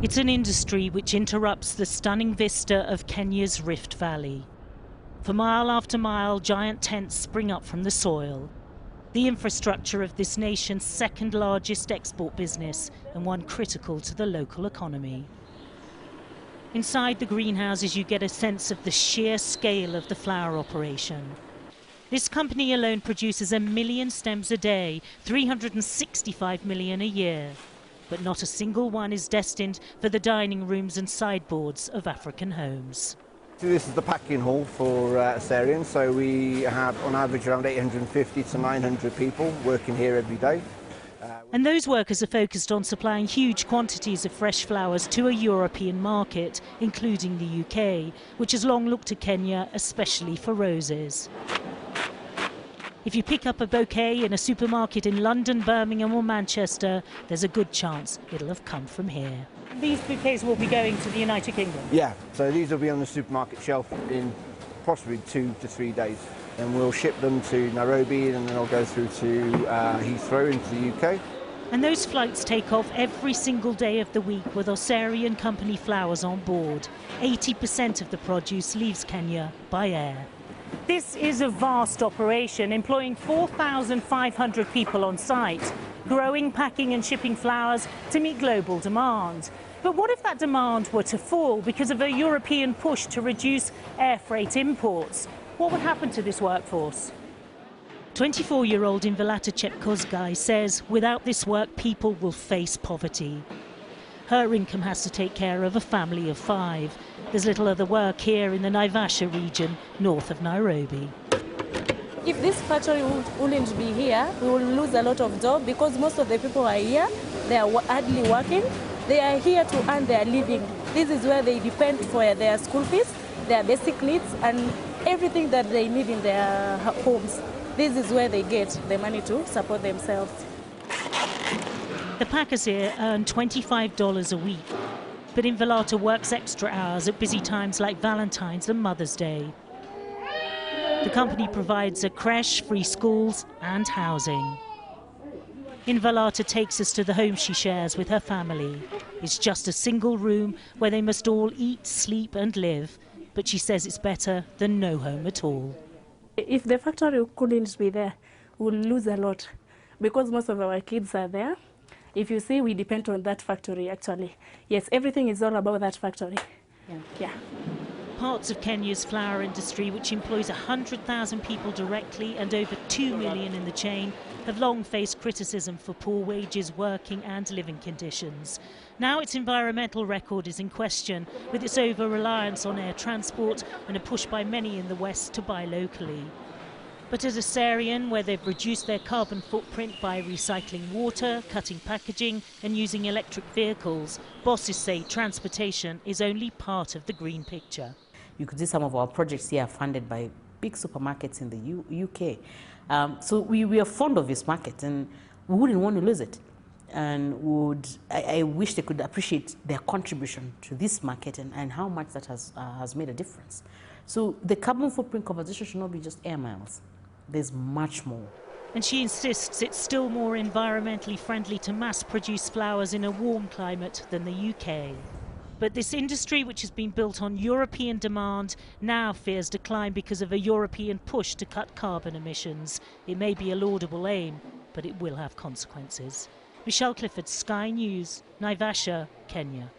It's an industry which interrupts the stunning vista of Kenya's Rift Valley. For mile after mile, giant tents spring up from the soil. The infrastructure of this nation's second largest export business and one critical to the local economy. Inside the greenhouses, you get a sense of the sheer scale of the flower operation. This company alone produces 1 million stems a day, 365 million a year. But not a single one is destined for the dining rooms and sideboards of African homes. This is the packing hall for Assyrian, so we have on average around 850 to 900 people working here every day. And those workers are focused on supplying huge quantities of fresh flowers to a European market, including the UK, which has long looked to Kenya, especially for roses. If you pick up a bouquet in a supermarket in London, Birmingham or Manchester, there's a good chance it'll have come from here. These bouquets will be going to the United Kingdom? Yeah, so these will be on the supermarket shelf in possibly 2 to 3 days. And we'll ship them to Nairobi and then they'll go through to Heathrow into the UK. And those flights take off every single day of the week with Osarian Company flowers on board. 80% of the produce leaves Kenya by air. This is a vast operation employing 4,500 people on site, growing, packing and shipping flowers to meet global demand. But what if that demand were to fall because of a European push to reduce air freight imports? What would happen to this workforce? 24-year-old Invalata Chepkozgai says without this work, people will face poverty. Her income has to take care of a family of 5. There's little other work here in the Naivasha region, north of Nairobi. If this factory wouldn't be here, we will lose a lot of jobs because most of the people are here, they are hardly working. They are here to earn their living. This is where they depend for their school fees, their basic needs, and everything that they need in their homes. This is where they get the money to support themselves. The packers here earn $25 a week, but Invalata works extra hours at busy times like Valentine's and Mother's Day. The company provides a creche, free schools and housing. Invalata takes us to the home she shares with her family. It's just a single room where they must all eat, sleep and live, but she says it's better than no home at all. If the factory couldn't be there, we'll lose a lot because most of our kids are there. If you see, we depend on that factory actually. Yes, everything is all about that factory. Yeah. Parts of Kenya's flower industry, which employs 100,000 people directly and over 2 million in the chain, have long faced criticism for poor wages, working and living conditions. Now its environmental record is in question, with its over-reliance on air transport and a push by many in the West to buy locally. But at Assyrian, where they've reduced their carbon footprint by recycling water, cutting packaging and using electric vehicles, bosses say transportation is only part of the green picture. You could see some of our projects here are funded by big supermarkets in the UK. So we are fond of this market and we wouldn't want to lose it. And I wish they could appreciate their contribution to this market and how much that has made a difference. So the carbon footprint conversation should not be just air miles. There's much more. And she insists it's still more environmentally friendly to mass-produce flowers in a warm climate than the UK. But this industry, which has been built on European demand, now fears decline because of a European push to cut carbon emissions. It may be a laudable aim, but it will have consequences. Michelle Clifford, Sky News, Naivasha, Kenya.